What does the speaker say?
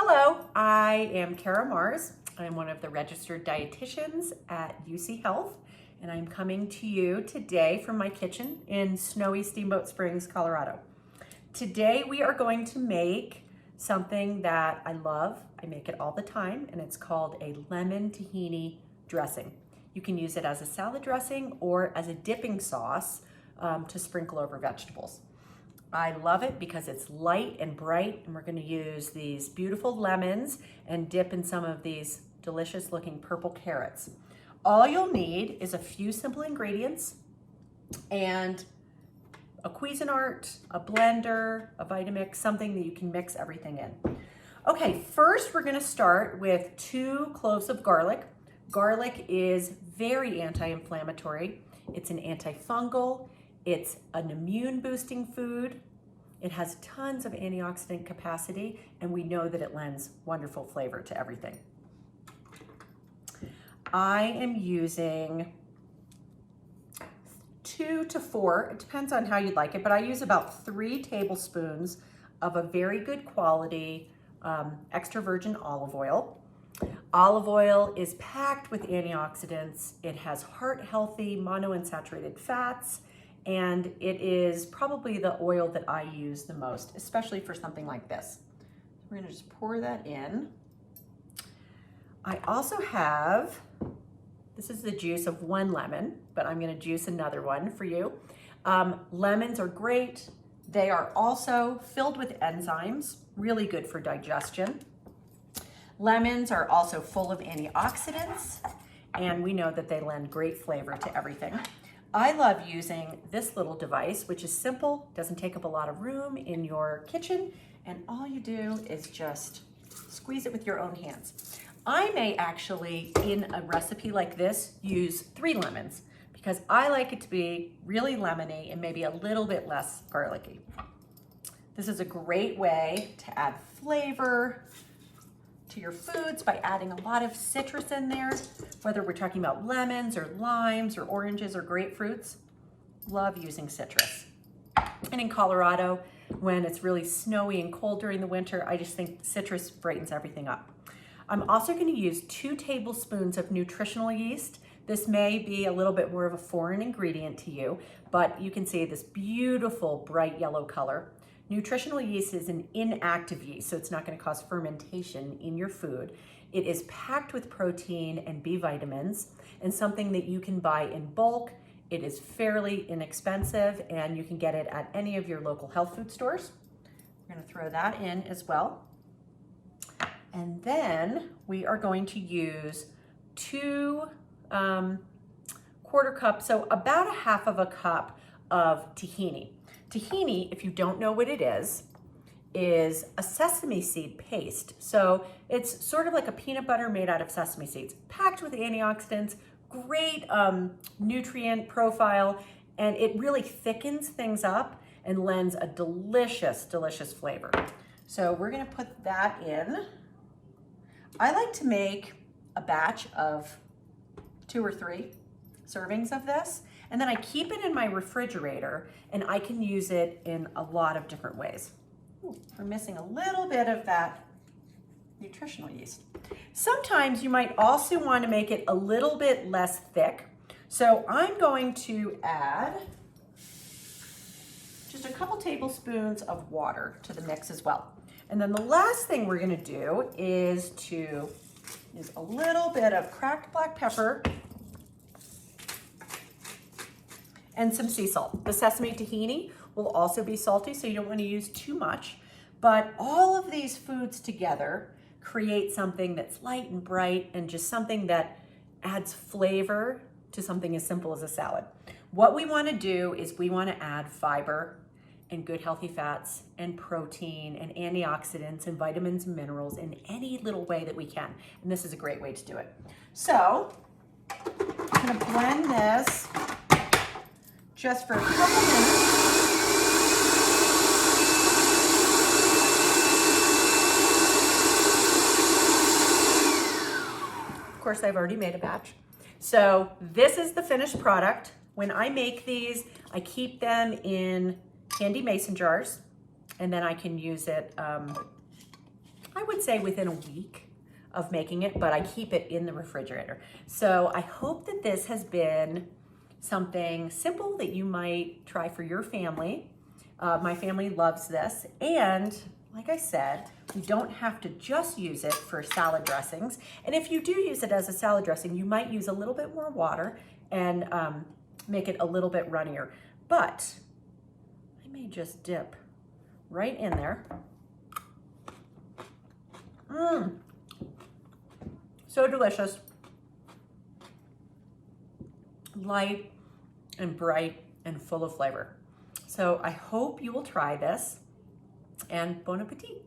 Hello, I am Cara Marrs. I'm one of the registered dietitians at UCHealth, and I'm coming to you today from my kitchen in snowy Steamboat Springs, Colorado. Today we are going to make something that I love. I make it all the time, and it's called a lemon tahini dressing. You can use it as a salad dressing or as a dipping sauce to sprinkle over vegetables. I love it because it's light and bright, and we're going to use these beautiful lemons and dip in some of these delicious looking purple carrots. All you'll need is a few simple ingredients and a Cuisinart, a blender, a Vitamix, something that you can mix everything in. Okay, first we're going to start with 2 cloves of garlic. Garlic is very anti-inflammatory. It's an antifungal. It's an immune boosting food. It has tons of antioxidant capacity, and we know that it lends wonderful flavor to everything. I am using 2 to 4, it depends on how you'd like it, but I use about 3 tablespoons of a very good quality extra virgin olive oil. Olive oil is packed with antioxidants. It has heart healthy monounsaturated fats, and it is probably the oil that I use the most, especially for something like this. We're gonna just pour that in. I also have, this is the juice of 1 lemon, but I'm gonna juice another one for you. Lemons are great. They are also filled with enzymes, really good for digestion. Lemons are also full of antioxidants, and we know that they lend great flavor to everything. I love using this little device, which is simple, doesn't take up a lot of room in your kitchen, and all you do is just squeeze it with your own hands. I may actually, in a recipe like this, use 3 lemons because I like it to be really lemony and maybe a little bit less garlicky. This is a great way to add flavor to your foods by adding a lot of citrus in there, whether we're talking about lemons or limes or oranges or grapefruits. Love using citrus. And in Colorado, when it's really snowy and cold during the winter, I just think citrus brightens everything up. I'm also going to use 2 tablespoons of nutritional yeast. This may be a little bit more of a foreign ingredient to you, but you can see this beautiful bright yellow color. Nutritional yeast is an inactive yeast, so it's not going to cause fermentation in your food. It is packed with protein and B vitamins and something that you can buy in bulk. It is fairly inexpensive, and you can get it at any of your local health food stores. We're going to throw that in as well. And then we are going to use 2 quarter cups, so about a half of a cup of tahini. Tahini, if you don't know what it is a sesame seed paste. So it's sort of like a peanut butter made out of sesame seeds, packed with antioxidants, great nutrient profile, and it really thickens things up and lends a delicious, delicious flavor. So we're gonna put that in. I like to make a batch of 2 or 3 servings of this, and then I keep it in my refrigerator, and I can use it in a lot of different ways. Ooh, we're missing a little bit of that nutritional yeast. Sometimes you might also want to make it a little bit less thick. So I'm going to add just a couple tablespoons of water to the mix as well. And then the last thing we're going to do is to use a little bit of cracked black pepper and some sea salt. The sesame tahini will also be salty, so you don't want to use too much. But all of these foods together create something that's light and bright and just something that adds flavor to something as simple as a salad. What we want to do is we want to add fiber and good healthy fats and protein and antioxidants and vitamins and minerals in any little way that we can. And this is a great way to do it. So I'm going to blend this just for a couple minutes. Of course, I've already made a batch. So this is the finished product. When I make these, I keep them in candy mason jars, and then I can use it I would say within a week of making it, but I keep it in the refrigerator. So I hope that this has been something simple that you might try for your family. My family loves this, and like I said, you don't have to just use it for salad dressings. And if you do use it as a salad dressing, you might use a little bit more water and make it a little bit runnier. But I may just dip right in there. So delicious. Light and bright and full of flavor. So I hope you will try this, and bon appetit.